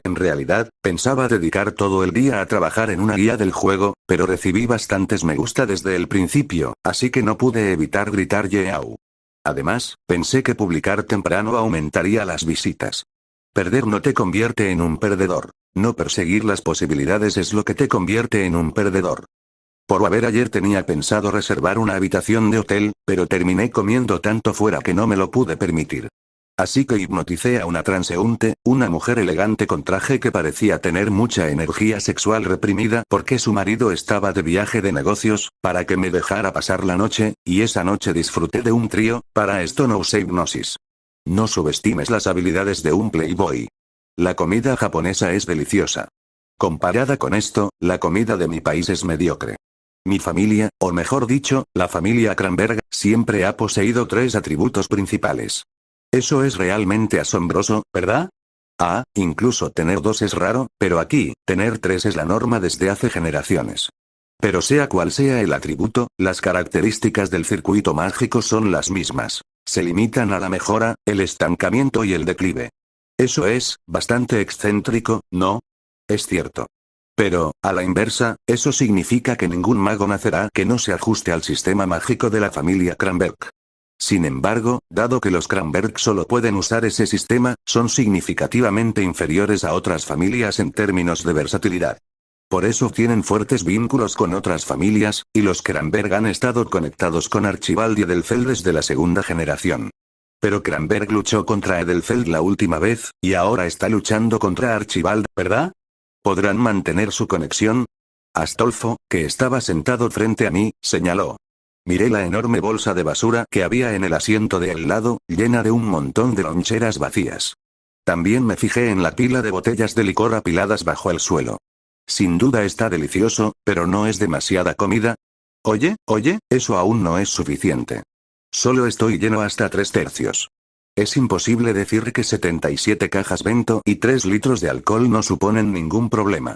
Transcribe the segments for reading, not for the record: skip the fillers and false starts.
En realidad, pensaba dedicar todo el día a trabajar en una guía del juego, pero recibí bastantes me gusta desde el principio, así que no pude evitar gritar "Yeau". Además, pensé que publicar temprano aumentaría las visitas. Perder no te convierte en un perdedor. No perseguir las posibilidades es lo que te convierte en un perdedor. Por haber ayer tenía pensado reservar una habitación de hotel, pero terminé comiendo tanto fuera que no me lo pude permitir. Así que hipnoticé a una transeúnte, una mujer elegante con traje que parecía tener mucha energía sexual reprimida porque su marido estaba de viaje de negocios, para que me dejara pasar la noche, y esa noche disfruté de un trío. Para esto no usé hipnosis. No subestimes las habilidades de un playboy. La comida japonesa es deliciosa. Comparada con esto, la comida de mi país es mediocre. Mi familia, o mejor dicho, la familia Cranberg, siempre ha poseído tres atributos principales. Eso es realmente asombroso, ¿verdad? Incluso tener dos es raro, pero aquí, tener tres es la norma desde hace generaciones. Pero sea cual sea el atributo, las características del circuito mágico son las mismas. Se limitan a la mejora, el estancamiento y el declive. Eso es, bastante excéntrico, ¿no? Es cierto. Pero, a la inversa, eso significa que ningún mago nacerá que no se ajuste al sistema mágico de la familia Cranberg. Sin embargo, dado que los Cranberg solo pueden usar ese sistema, son significativamente inferiores a otras familias en términos de versatilidad. Por eso tienen fuertes vínculos con otras familias, y los Cranberg han estado conectados con Archibald y Edelfeld desde la segunda generación. Pero Cranberg luchó contra Edelfeld la última vez, y ahora está luchando contra Archibald, ¿verdad? ¿Podrán mantener su conexión? Astolfo, que estaba sentado frente a mí, señaló. Miré la enorme bolsa de basura que había en el asiento de al lado, llena de un montón de loncheras vacías. También me fijé en la pila de botellas de licor apiladas bajo el suelo. Sin duda está delicioso, pero no es demasiada comida. Oye, eso aún no es suficiente. Solo estoy lleno hasta 3/3. Es imposible decir que 77 cajas Bento y 3 litros de alcohol no suponen ningún problema.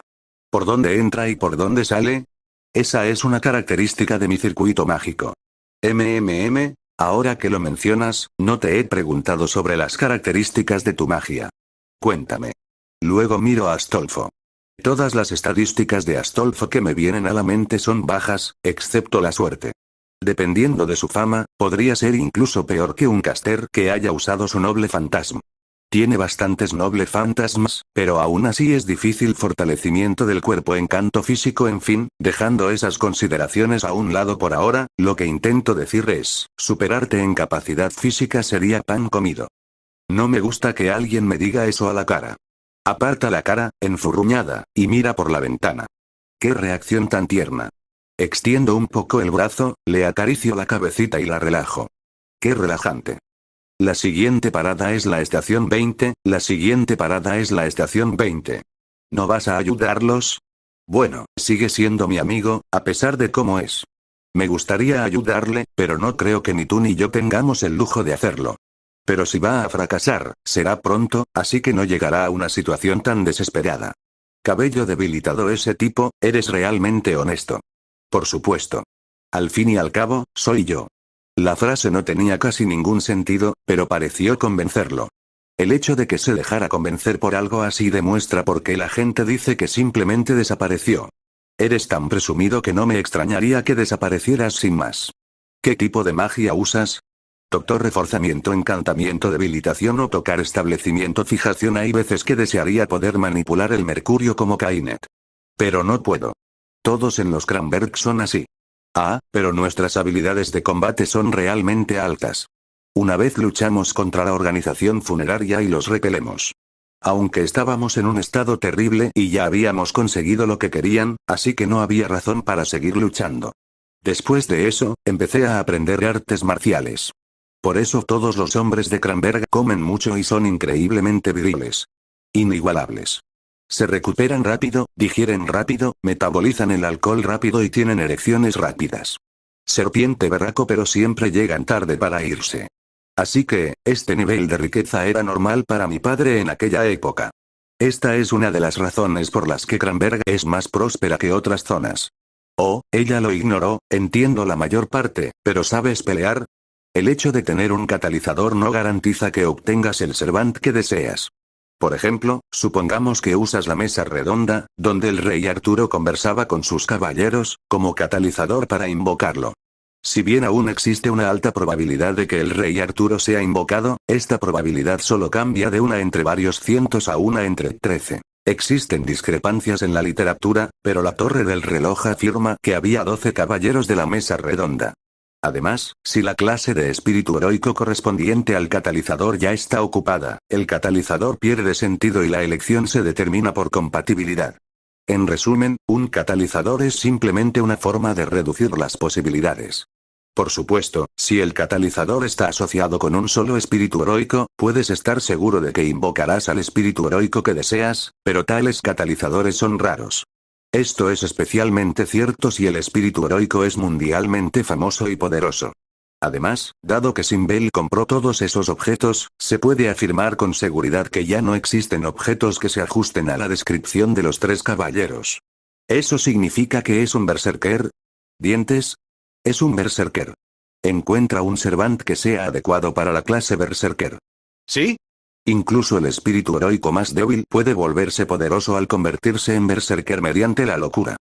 ¿Por dónde entra y por dónde sale? Esa es una característica de mi circuito mágico. Ahora que lo mencionas, no te he preguntado sobre las características de tu magia. Cuéntame. Luego miro a Astolfo. Todas las estadísticas de Astolfo que me vienen a la mente son bajas, excepto la suerte. Dependiendo de su fama, podría ser incluso peor que un caster que haya usado su noble fantasma. Tiene bastantes noble fantasmas, pero aún así es difícil fortalecimiento del cuerpo, encanto físico, en fin, dejando esas consideraciones a un lado por ahora, lo que intento decir es, superarte en capacidad física sería pan comido. No me gusta que alguien me diga eso a la cara. Aparta la cara, enfurruñada, y mira por la ventana. ¡Qué reacción tan tierna! Extiendo un poco el brazo, le acaricio la cabecita y la relajo. ¡Qué relajante! La siguiente parada es la estación 20, la siguiente parada es la estación 20. ¿No vas a ayudarlos? Bueno, sigue siendo mi amigo, a pesar de cómo es. Me gustaría ayudarle, pero no creo que ni tú ni yo tengamos el lujo de hacerlo. Pero si va a fracasar, será pronto, así que no llegará a una situación tan desesperada. Cabello debilitado ese tipo, eres realmente honesto. Por supuesto. Al fin y al cabo, soy yo. La frase no tenía casi ningún sentido, pero pareció convencerlo. El hecho de que se dejara convencer por algo así demuestra por qué la gente dice que simplemente desapareció. Eres tan presumido que no me extrañaría que desaparecieras sin más. ¿Qué tipo de magia usas? Doctor, reforzamiento, encantamiento, debilitación o tocar, establecimiento, fijación. Hay veces que desearía poder manipular el mercurio como Kainet. Pero no puedo. Todos en los Cranberg son así. Pero nuestras habilidades de combate son realmente altas. Una vez luchamos contra la organización funeraria y los repelemos. Aunque estábamos en un estado terrible y ya habíamos conseguido lo que querían, así que no había razón para seguir luchando. Después de eso, empecé a aprender artes marciales. Por eso todos los hombres de Cranberg comen mucho y son increíblemente viriles. Inigualables. Se recuperan rápido, digieren rápido, metabolizan el alcohol rápido y tienen erecciones rápidas. Serpiente berraco, pero siempre llegan tarde para irse. Así que, este nivel de riqueza era normal para mi padre en aquella época. Esta es una de las razones por las que Cranberg es más próspera que otras zonas. Ella lo ignoró, entiendo la mayor parte, pero ¿sabes pelear? El hecho de tener un catalizador no garantiza que obtengas el servant que deseas. Por ejemplo, supongamos que usas la mesa redonda, donde el rey Arturo conversaba con sus caballeros, como catalizador para invocarlo. Si bien aún existe una alta probabilidad de que el rey Arturo sea invocado, esta probabilidad solo cambia de una entre varios cientos a una entre 13. Existen discrepancias en la literatura, pero la torre del reloj afirma que había 12 caballeros de la mesa redonda. Además, si la clase de espíritu heroico correspondiente al catalizador ya está ocupada, el catalizador pierde sentido y la elección se determina por compatibilidad. En resumen, un catalizador es simplemente una forma de reducir las posibilidades. Por supuesto, si el catalizador está asociado con un solo espíritu heroico, puedes estar seguro de que invocarás al espíritu heroico que deseas, pero tales catalizadores son raros. Esto es especialmente cierto si el espíritu heroico es mundialmente famoso y poderoso. Además, dado que Simbel compró todos esos objetos, se puede afirmar con seguridad que ya no existen objetos que se ajusten a la descripción de los tres caballeros. ¿Eso significa que es un berserker? ¿Dientes? Es un berserker. Encuentra un servant que sea adecuado para la clase berserker. ¿Sí? Incluso el espíritu heroico más débil puede volverse poderoso al convertirse en berserker mediante la locura.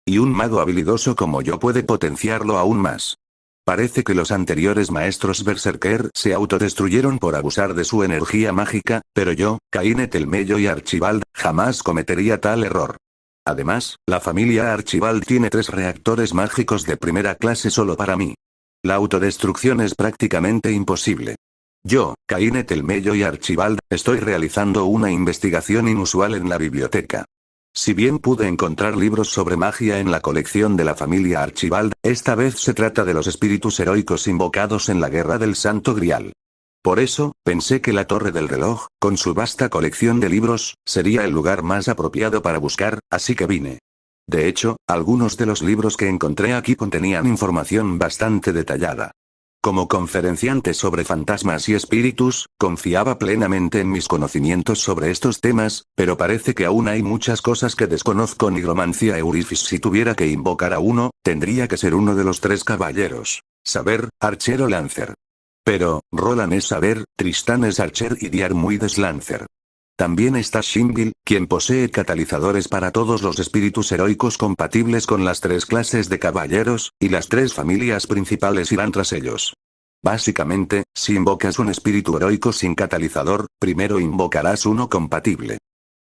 Y un mago habilidoso como yo puede potenciarlo aún más. Parece que los anteriores maestros berserker se autodestruyeron por abusar de su energía mágica, pero yo, Kainet el Mello y Archibald, jamás cometería tal error. Además, la familia Archibald tiene 3 reactores mágicos de primera clase solo para mí. La autodestrucción es prácticamente imposible. Yo, Kainet el Mello y Archibald, estoy realizando una investigación inusual en la biblioteca. Si bien pude encontrar libros sobre magia en la colección de la familia Archibald, esta vez se trata de los espíritus heroicos invocados en la Guerra del Santo Grial. Por eso, pensé que la Torre del Reloj, con su vasta colección de libros, sería el lugar más apropiado para buscar, así que vine. De hecho, algunos de los libros que encontré aquí contenían información bastante detallada. Como conferenciante sobre fantasmas y espíritus, confiaba plenamente en mis conocimientos sobre estos temas, pero parece que aún hay muchas cosas que desconozco. Nigromancia Eurifis. Si tuviera que invocar a uno, tendría que ser uno de los 3 caballeros. Saber, Archer o Lancer. Pero, Roland es Saber, Tristán es Archer y Diarmuid es Lancer. También está Shimbil, quien posee catalizadores para todos los espíritus heroicos compatibles con las 3 clases de caballeros, y las 3 familias principales irán tras ellos. Básicamente, si invocas un espíritu heroico sin catalizador, primero invocarás uno compatible.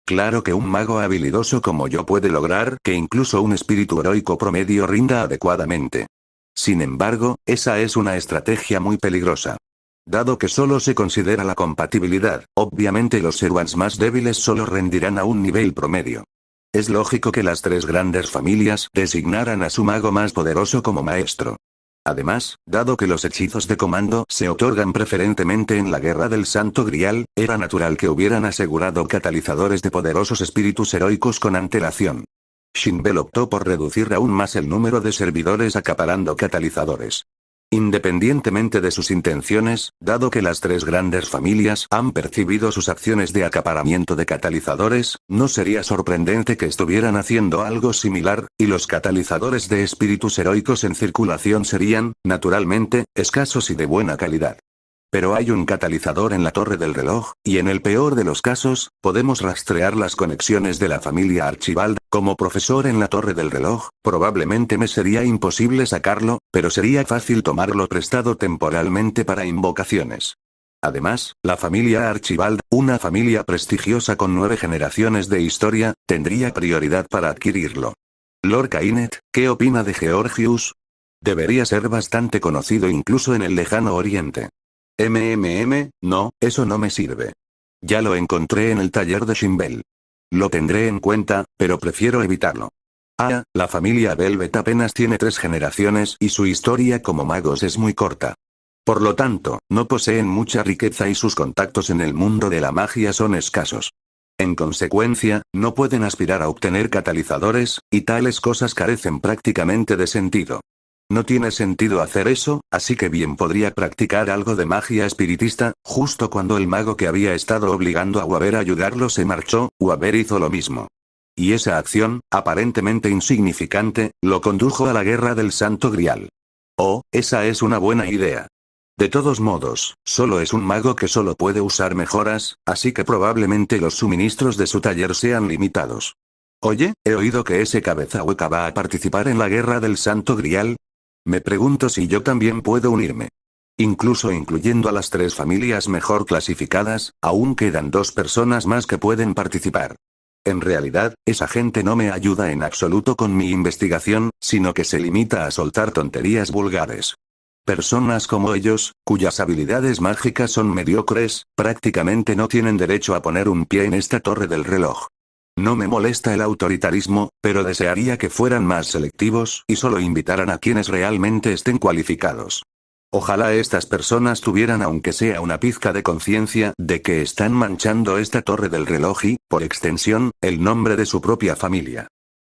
Claro que un mago habilidoso como yo puede lograr que incluso un espíritu heroico promedio rinda adecuadamente. Sin embargo, esa es una estrategia muy peligrosa. Dado que solo se considera la compatibilidad, obviamente los servants más débiles solo rendirán a un nivel promedio. Es lógico que las 3 grandes familias designaran a su mago más poderoso como maestro. Además, dado que los hechizos de comando se otorgan preferentemente en la Guerra del Santo Grial, era natural que hubieran asegurado catalizadores de poderosos espíritus heroicos con antelación. Shinbel optó por reducir aún más el número de servidores acaparando catalizadores. Independientemente de sus intenciones, dado que las 3 grandes familias han percibido sus acciones de acaparamiento de catalizadores, no sería sorprendente que estuvieran haciendo algo similar, y los catalizadores de espíritus heroicos en circulación serían, naturalmente, escasos y de buena calidad. Pero hay un catalizador en la Torre del Reloj, y en el peor de los casos, podemos rastrear las conexiones de la familia Archibald. Como profesor en la Torre del Reloj, probablemente me sería imposible sacarlo, pero sería fácil tomarlo prestado temporalmente para invocaciones. Además, la familia Archibald, una familia prestigiosa con 9 generaciones de historia, tendría prioridad para adquirirlo. Lord Kainet, ¿qué opina de Georgius? Debería ser bastante conocido incluso en el lejano oriente. No, eso no me sirve. Ya lo encontré en el taller de Shinbel. Lo tendré en cuenta, pero prefiero evitarlo. La familia Velvet apenas tiene 3 generaciones y su historia como magos es muy corta. Por lo tanto, no poseen mucha riqueza y sus contactos en el mundo de la magia son escasos. En consecuencia, no pueden aspirar a obtener catalizadores, y tales cosas carecen prácticamente de sentido. No tiene sentido hacer eso, así que bien podría practicar algo de magia espiritista. Justo cuando el mago que había estado obligando a Waver a ayudarlo se marchó, Waver hizo lo mismo. Y esa acción, aparentemente insignificante, lo condujo a la Guerra del Santo Grial. Oh, esa es una buena idea. De todos modos, solo es un mago que solo puede usar mejoras, así que probablemente los suministros de su taller sean limitados. Oye, he oído que ese cabeza hueca va a participar en la guerra del Santo Grial. Me pregunto si yo también puedo unirme. Incluso incluyendo a las 3 familias mejor clasificadas, aún quedan 2 personas más que pueden participar. En realidad, esa gente no me ayuda en absoluto con mi investigación, sino que se limita a soltar tonterías vulgares. Personas como ellos, cuyas habilidades mágicas son mediocres, prácticamente no tienen derecho a poner un pie en esta torre del reloj. No me molesta el autoritarismo, pero desearía que fueran más selectivos y solo invitaran a quienes realmente estén cualificados. Ojalá estas personas tuvieran aunque sea una pizca de conciencia de que están manchando esta torre del reloj y, por extensión, el nombre de su propia familia.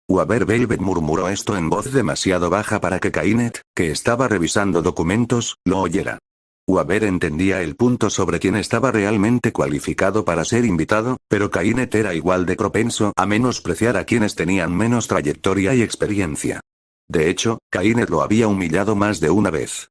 Waver Velvet murmuró esto en voz demasiado baja para que Kainet, que estaba revisando documentos, lo oyera. Waver entendía el punto sobre quién estaba realmente cualificado para ser invitado, pero Kainet era igual de propenso a menospreciar a quienes tenían menos trayectoria y experiencia. De hecho, Kainet lo había humillado más de una vez.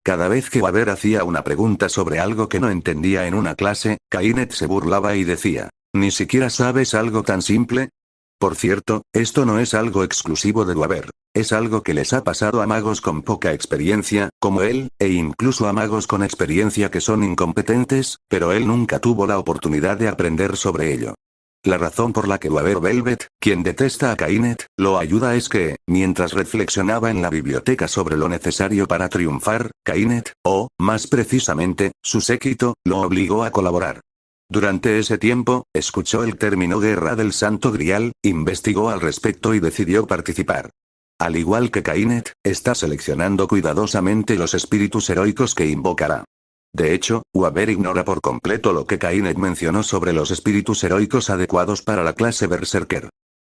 Cada vez que Waver hacía una pregunta sobre algo que no entendía en una clase, Kainet se burlaba y decía, ¿ni siquiera sabes algo tan simple? Por cierto, esto no es algo exclusivo de Waver. Es algo que les ha pasado a magos con poca experiencia, como él, e incluso a magos con experiencia que son incompetentes, pero él nunca tuvo la oportunidad de aprender sobre ello. La razón por la que Waver Velvet, quien detesta a Kainet, lo ayuda es que, mientras reflexionaba en la biblioteca sobre lo necesario para triunfar, Kainet, o, más precisamente, su séquito, lo obligó a colaborar. Durante ese tiempo, escuchó el término Guerra del Santo Grial, investigó al respecto y decidió participar. Al igual que Kainet, está seleccionando cuidadosamente los espíritus heroicos que invocará. De hecho, Waver ignora por completo lo que Kainet mencionó sobre los espíritus heroicos adecuados para la clase Berserker.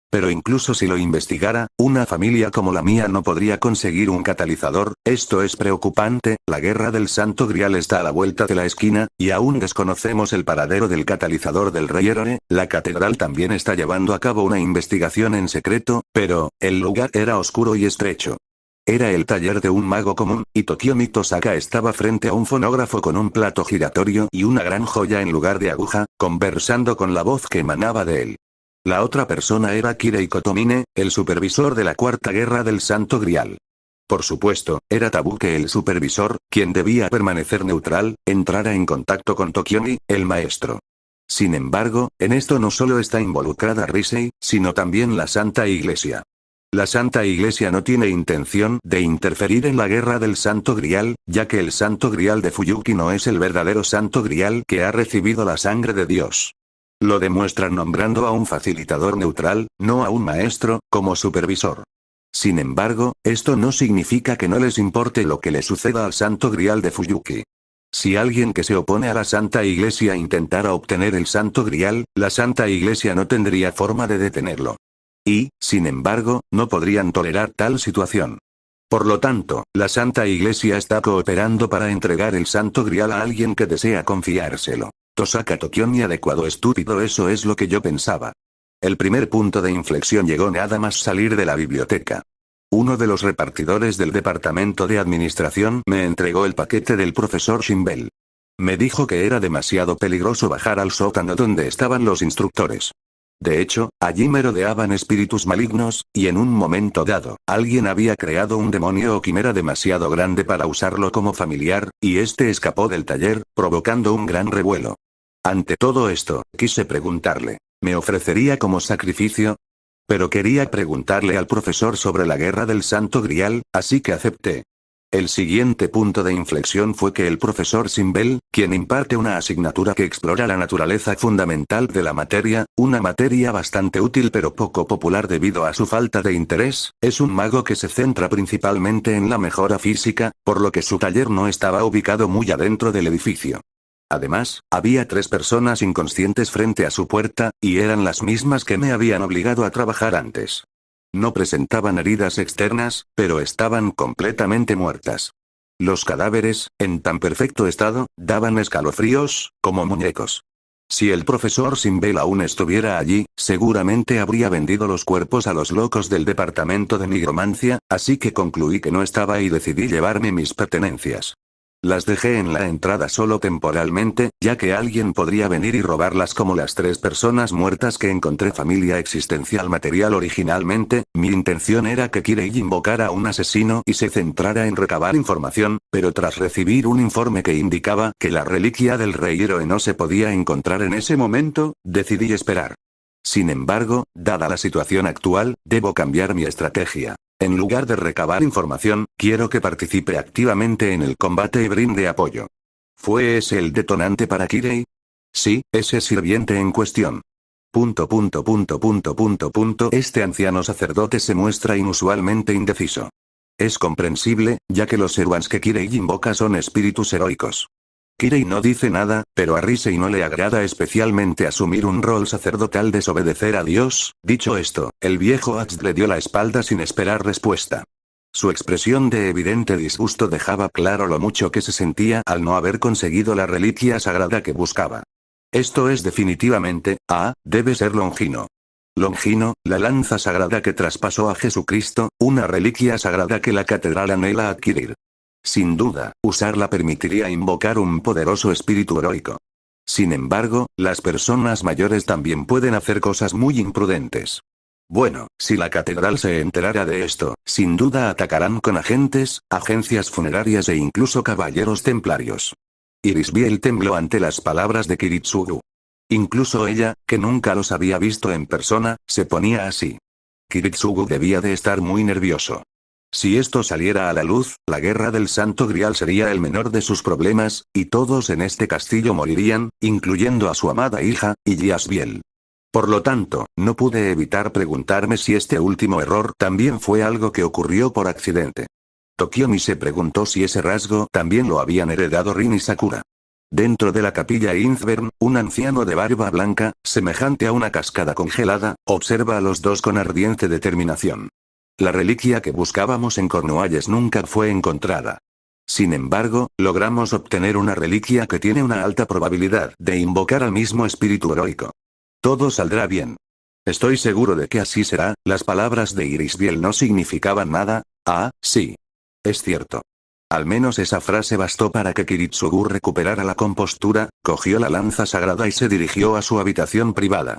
Pero incluso si lo investigara, una familia como la mía no podría conseguir un catalizador. Esto es preocupante, la guerra del Santo Grial está a la vuelta de la esquina, y aún desconocemos el paradero del catalizador del Rey Erore. La catedral también está llevando a cabo una investigación en secreto, pero, el lugar era oscuro y estrecho. Era el taller de un mago común, y Tokiomi Tosaka estaba frente a un fonógrafo con un plato giratorio y una gran joya en lugar de aguja, conversando con la voz que emanaba de él. La otra persona era Kirei Kotomine, el supervisor de la Cuarta Guerra del Santo Grial. Por supuesto, era tabú que el supervisor, quien debía permanecer neutral, entrara en contacto con Tokiomi, el maestro. Sin embargo, en esto no solo está involucrada Risei, sino también la Santa Iglesia. La Santa Iglesia no tiene intención de interferir en la guerra del Santo Grial, ya que el Santo Grial de Fuyuki no es el verdadero Santo Grial que ha recibido la sangre de Dios. Lo demuestran nombrando a un facilitador neutral, no a un maestro, como supervisor. Sin embargo, esto no significa que no les importe lo que le suceda al Santo Grial de Fuyuki. Si alguien que se opone a la Santa Iglesia intentara obtener el Santo Grial, la Santa Iglesia no tendría forma de detenerlo. Y, sin embargo, no podrían tolerar tal situación. Por lo tanto, la Santa Iglesia está cooperando para entregar el Santo Grial a alguien que desea confiárselo. Tosaka Tokiomi adecuado estúpido, eso es lo que yo pensaba. El primer punto de inflexión llegó nada más salir de la biblioteca. Uno de los repartidores del departamento de administración me entregó el paquete del profesor Shinbel. Me dijo que era demasiado peligroso bajar al sótano donde estaban los instructores. De hecho, allí merodeaban espíritus malignos, y en un momento dado, alguien había creado un demonio o quimera demasiado grande para usarlo como familiar, y este escapó del taller, provocando un gran revuelo. Ante todo esto, quise preguntarle, ¿me ofrecería como sacrificio? Pero quería preguntarle al profesor sobre la guerra del Santo Grial, así que acepté. El siguiente punto de inflexión fue que el profesor Shinbel, quien imparte una asignatura que explora la naturaleza fundamental de la materia, una materia bastante útil pero poco popular debido a su falta de interés, es un mago que se centra principalmente en la mejora física, por lo que su taller no estaba ubicado muy adentro del edificio. Además, había 3 personas inconscientes frente a su puerta, y eran las mismas que me habían obligado a trabajar antes. No presentaban heridas externas, pero estaban completamente muertas. Los cadáveres, en tan perfecto estado, daban escalofríos, como muñecos. Si el profesor Shinbel aún estuviera allí, seguramente habría vendido los cuerpos a los locos del departamento de nigromancia, así que concluí que no estaba y decidí llevarme mis pertenencias. Las dejé en la entrada solo temporalmente, ya que alguien podría venir y robarlas como las 3 personas muertas que encontré. Familia existencial material. Originalmente, mi intención era que Kirei invocara a un asesino y se centrara en recabar información, pero tras recibir un informe que indicaba que la reliquia del rey héroe no se podía encontrar en ese momento, decidí esperar. Sin embargo, dada la situación actual, debo cambiar mi estrategia. En lugar de recabar información, quiero que participe activamente en el combate y brinde apoyo. ¿Fue ese el detonante para Kirei? Sí, ese sirviente en cuestión. Este anciano sacerdote se muestra inusualmente indeciso. Es comprensible, ya que los Erwans que Kirei invoca son espíritus heroicos. Kirei no dice nada, pero a Risei no le agrada especialmente asumir un rol sacerdotal, desobedecer a Dios. Dicho esto, el viejo Axt le dio la espalda sin esperar respuesta. Su expresión de evidente disgusto dejaba claro lo mucho que se sentía al no haber conseguido la reliquia sagrada que buscaba. Esto es definitivamente, debe ser Longino. Longino, la lanza sagrada que traspasó a Jesucristo, una reliquia sagrada que la catedral anhela adquirir. Sin duda, usarla permitiría invocar un poderoso espíritu heroico. Sin embargo, las personas mayores también pueden hacer cosas muy imprudentes. Bueno, si la catedral se enterara de esto, sin duda atacarán con agentes, agencias funerarias e incluso caballeros templarios. Irisbiel tembló ante las palabras de Kiritsugu. Incluso ella, que nunca los había visto en persona, se ponía así. Kiritsugu debía de estar muy nervioso. Si esto saliera a la luz, la guerra del Santo Grial sería el menor de sus problemas, y todos en este castillo morirían, incluyendo a su amada hija, Yasbiel. Por lo tanto, no pude evitar preguntarme si este último error también fue algo que ocurrió por accidente. Tokiomi se preguntó si ese rasgo también lo habían heredado Rin y Sakura. Dentro de la capilla Inzvern, un anciano de barba blanca, semejante a una cascada congelada, observa a los dos con ardiente determinación. La reliquia que buscábamos en Cornualles nunca fue encontrada. Sin embargo, logramos obtener una reliquia que tiene una alta probabilidad de invocar al mismo espíritu heroico. Todo saldrá bien. Estoy seguro de que así será. Las palabras de Irisbiel no significaban nada. Sí. Es cierto. Al menos esa frase bastó para que Kiritsugu recuperara la compostura, cogió la lanza sagrada y se dirigió a su habitación privada.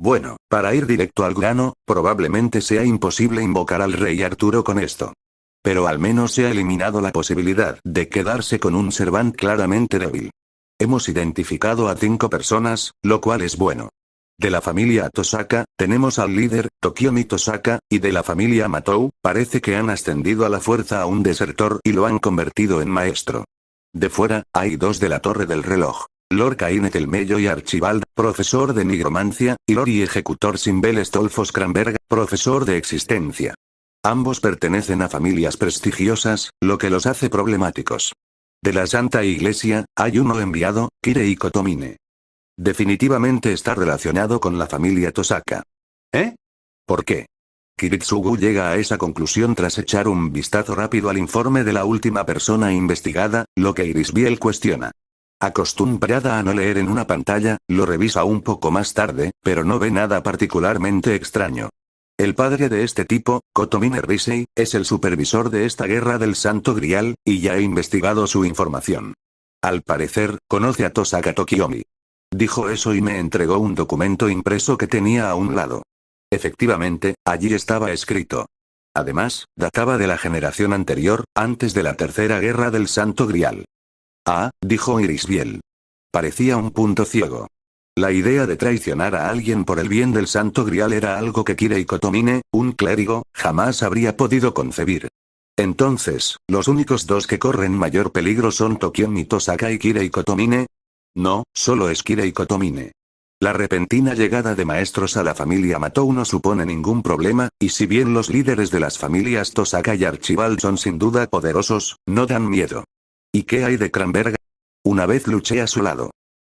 Bueno, para ir directo al grano, probablemente sea imposible invocar al rey Arturo con esto. Pero al menos se ha eliminado la posibilidad de quedarse con un Servant claramente débil. Hemos identificado a 5 personas, lo cual es bueno. De la familia Tosaka, tenemos al líder, Tokiomi Tosaka, y de la familia Matou, parece que han ascendido a la fuerza a un desertor y lo han convertido en maestro. De fuera, hay 2 de la Torre del Reloj. Lord Kainet el Mello y Archibald, profesor de nigromancia, y Lord y ejecutor Simbel Stolfos Cranberg, profesor de existencia. Ambos pertenecen a familias prestigiosas, lo que los hace problemáticos. De la Santa Iglesia, hay uno enviado, Kirei Kotomine. Definitivamente está relacionado con la familia Tosaka. ¿Por qué? Kiritsugu llega a esa conclusión tras echar un vistazo rápido al informe de la última persona investigada, lo que Irisbiel cuestiona. Acostumbrada a no leer en una pantalla, lo revisa un poco más tarde, pero no ve nada particularmente extraño. El padre de este tipo, Kotomine Risei, es el supervisor de esta guerra del Santo Grial, y ya he investigado su información. Al parecer, conoce a Tosaka Tokiomi. Dijo eso y me entregó un documento impreso que tenía a un lado. Efectivamente, allí estaba escrito. Además, databa de la generación anterior, antes de la tercera guerra del Santo Grial. Dijo Irisbiel. Parecía un punto ciego. La idea de traicionar a alguien por el bien del Santo Grial era algo que Kirei Kotomine, un clérigo, jamás habría podido concebir. Entonces, ¿los únicos 2 que corren mayor peligro son Tokiomi Tosaka y Kirei Kotomine? No, solo es Kirei Kotomine. La repentina llegada de maestros a la familia Matou no supone ningún problema, y si bien los líderes de las familias Tosaka y Archibald son sin duda poderosos, no dan miedo. ¿Y qué hay de Cranberg? Una vez luché a su lado.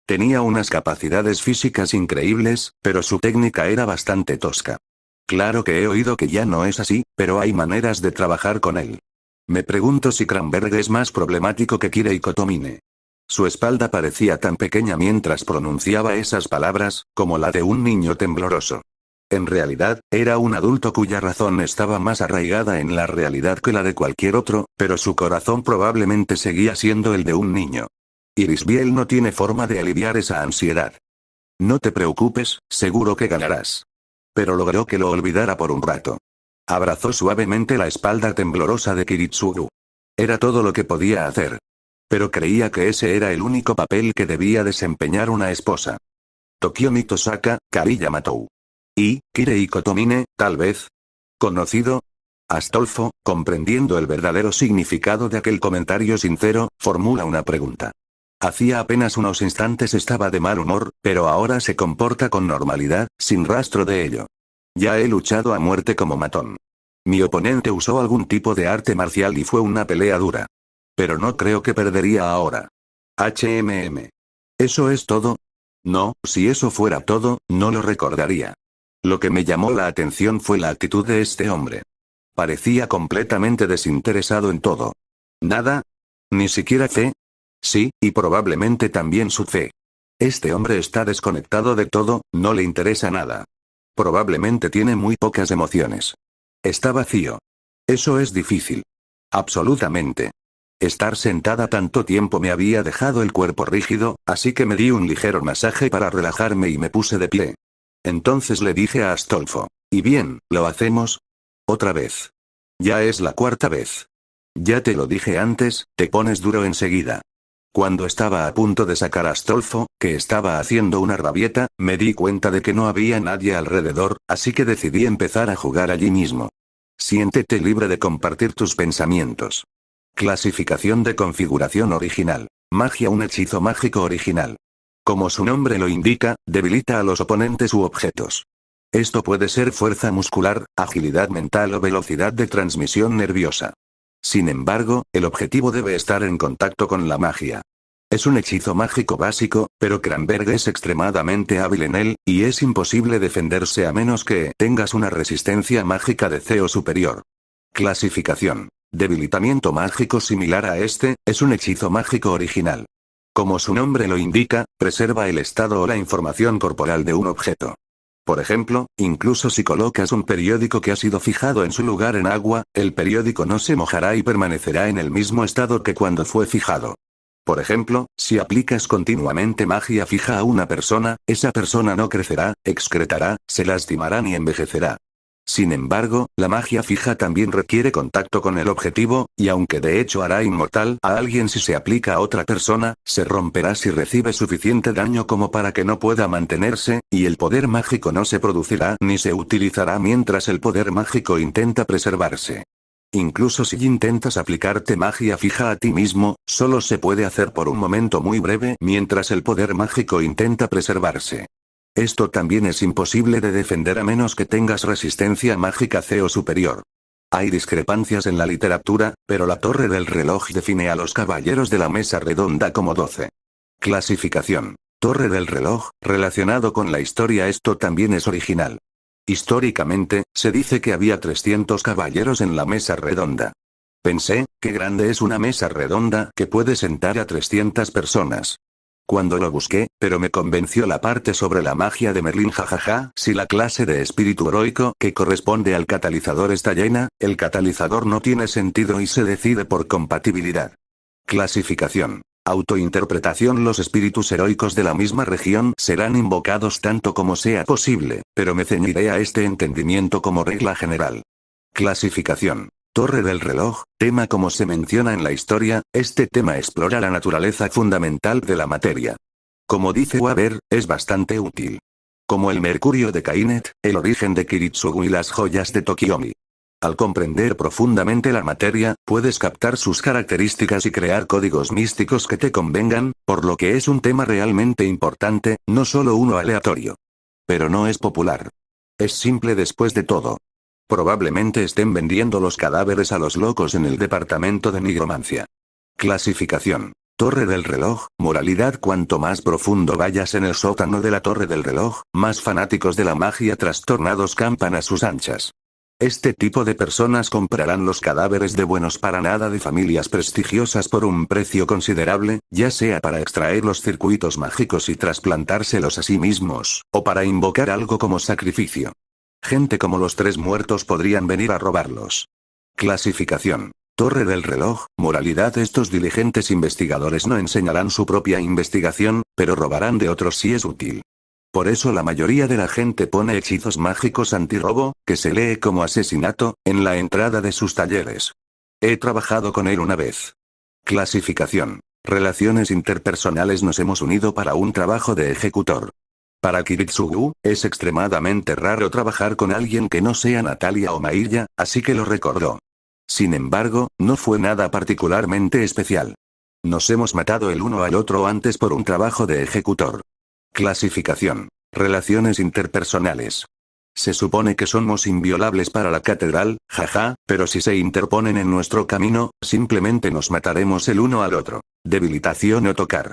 Tenía unas capacidades físicas increíbles, pero su técnica era bastante tosca. Claro que he oído que ya no es así, pero hay maneras de trabajar con él. Me pregunto si Cranberg es más problemático que Kirei Kotomine. Su espalda parecía tan pequeña mientras pronunciaba esas palabras, como la de un niño tembloroso. En realidad, era un adulto cuya razón estaba más arraigada en la realidad que la de cualquier otro, pero su corazón probablemente seguía siendo el de un niño. Irisbiel no tiene forma de aliviar esa ansiedad. No te preocupes, seguro que ganarás. Pero logró que lo olvidara por un rato. Abrazó suavemente la espalda temblorosa de Kiritsugu. Era todo lo que podía hacer. Pero creía que ese era el único papel que debía desempeñar una esposa. Tokiomi Tosaka, Kari Yamatou. Y, Kirei Kotomine, tal vez. ¿Conocido? Astolfo, comprendiendo el verdadero significado de aquel comentario sincero, formula una pregunta. Hacía apenas unos instantes estaba de mal humor, pero ahora se comporta con normalidad, sin rastro de ello. Ya he luchado a muerte como matón. Mi oponente usó algún tipo de arte marcial y fue una pelea dura. Pero no creo que perdería ahora. ¿Eso es todo? No, si eso fuera todo, no lo recordaría. Lo que me llamó la atención fue la actitud de este hombre. Parecía completamente desinteresado en todo. ¿Nada? ¿Ni siquiera fe? Sí, y probablemente también su fe. Este hombre está desconectado de todo, no le interesa nada. Probablemente tiene muy pocas emociones. Está vacío. Eso es difícil. Absolutamente. Estar sentada tanto tiempo me había dejado el cuerpo rígido, así que me di un ligero masaje para relajarme y me puse de pie. Entonces le dije a Astolfo. ¿Y bien, lo hacemos? Otra vez. Ya es la cuarta vez. Ya te lo dije antes, te pones duro enseguida. Cuando estaba a punto de sacar a Astolfo, que estaba haciendo una rabieta, me di cuenta de que no había nadie alrededor, así que decidí empezar a jugar allí mismo. Siéntete libre de compartir tus pensamientos. Clasificación de configuración original. Magia, un hechizo mágico original. Como su nombre lo indica, debilita a los oponentes u objetos. Esto puede ser fuerza muscular, agilidad mental o velocidad de transmisión nerviosa. Sin embargo, el objetivo debe estar en contacto con la magia. Es un hechizo mágico básico, pero Cranberg es extremadamente hábil en él, y es imposible defenderse a menos que tengas una resistencia mágica de C o superior. Clasificación. Debilitamiento mágico similar a este, es un hechizo mágico original. Como su nombre lo indica, preserva el estado o la información corporal de un objeto. Por ejemplo, incluso si colocas un periódico que ha sido fijado en su lugar en agua, el periódico no se mojará y permanecerá en el mismo estado que cuando fue fijado. Por ejemplo, si aplicas continuamente magia fija a una persona, esa persona no crecerá, excretará, se lastimará ni envejecerá. Sin embargo, la magia fija también requiere contacto con el objetivo, y aunque de hecho hará inmortal a alguien si se aplica a otra persona, se romperá si recibe suficiente daño como para que no pueda mantenerse, y el poder mágico no se producirá ni se utilizará mientras el poder mágico intenta preservarse. Incluso si intentas aplicarte magia fija a ti mismo, solo se puede hacer por un momento muy breve mientras el poder mágico intenta preservarse. Esto también es imposible de defender a menos que tengas resistencia mágica C o superior. Hay discrepancias en la literatura, pero la torre del reloj define a los caballeros de la mesa redonda como 12. Clasificación. Torre del reloj, relacionado con la historia, esto también es original. Históricamente, se dice que había 300 caballeros en la mesa redonda. Pensé, qué grande es una mesa redonda que puede sentar a 300 personas. Cuando lo busqué, pero me convenció la parte sobre la magia de Merlín, jajaja. Si la clase de espíritu heroico que corresponde al catalizador está llena, el catalizador no tiene sentido y se decide por compatibilidad. Clasificación. Autointerpretación. Los espíritus heroicos de la misma región serán invocados tanto como sea posible, pero me ceñiré a este entendimiento como regla general. Clasificación. Torre del reloj, tema como se menciona en la historia, este tema explora la naturaleza fundamental de la materia. Como dice Weber, es bastante útil. Como el mercurio de Kainet, el origen de Kiritsugu y las joyas de Tokiomi. Al comprender profundamente la materia, puedes captar sus características y crear códigos místicos que te convengan, por lo que es un tema realmente importante, no solo uno aleatorio. Pero no es popular. Es simple después de todo. Probablemente estén vendiendo los cadáveres a los locos en el departamento de nigromancia. Clasificación. Torre del reloj, moralidad. Cuanto más profundo vayas en el sótano de la torre del reloj, más fanáticos de la magia trastornados campan a sus anchas. Este tipo de personas comprarán los cadáveres de buenos para nada de familias prestigiosas por un precio considerable, ya sea para extraer los circuitos mágicos y trasplantárselos a sí mismos, o para invocar algo como sacrificio. Gente como los tres muertos podrían venir a robarlos. Clasificación. Torre del reloj, moralidad. Estos diligentes investigadores no enseñarán su propia investigación, pero robarán de otros si es útil. Por eso la mayoría de la gente pone hechizos mágicos antirrobo, que se lee como asesinato, en la entrada de sus talleres. He trabajado con él una vez. Clasificación. Relaciones interpersonales. Nos hemos unido para un trabajo de ejecutor. Para Kiritsugu, es extremadamente raro trabajar con alguien que no sea Natalia o Mailla, así que lo recordó. Sin embargo, no fue nada particularmente especial. Nos hemos matado el uno al otro antes por un trabajo de ejecutor. Clasificación. Relaciones interpersonales. Se supone que somos inviolables para la catedral, jaja, pero si se interponen en nuestro camino, simplemente nos mataremos el uno al otro. Debilitación o tocar.